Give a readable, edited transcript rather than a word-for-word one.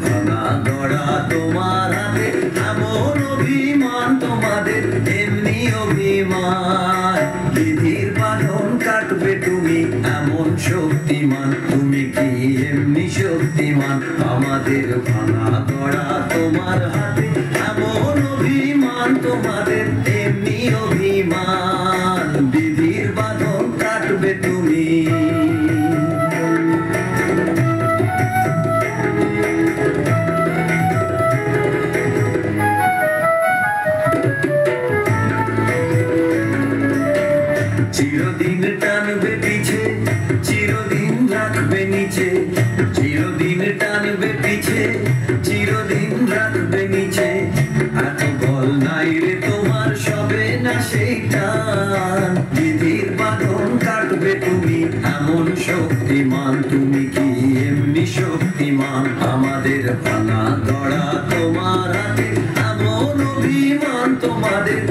ভাঙা গড়া তোমার হাতে, এমন অভিমান তোমাদের এমনি অভিমান। বিধির বাঁধন কাটবে তুমি এমন শক্তিমান, তুমি কি এমনি শক্তিমান? আমাদের ভাঙা গড়া তোমার হাতে, এমন অভিমান তোমাদের এমনি অভিমান। বিধির বাঁধন কাটবে তুমি। চিরদিন টানবে পিছে, চিরদিন রাখবে নিচে, চিরদিন টানবে পিছে, চিরদিন রাখবে নিচে। এত বল নাই রে তোমার, সবে না সেই টান। বিধির বাঁধন কাটবে তুমি এমন শক্তিমান, তুমি কি এমনি শক্তিমান? আমাদের ভাঙা গড়া তোমার হাতে, এমন অভিমান তোমাদের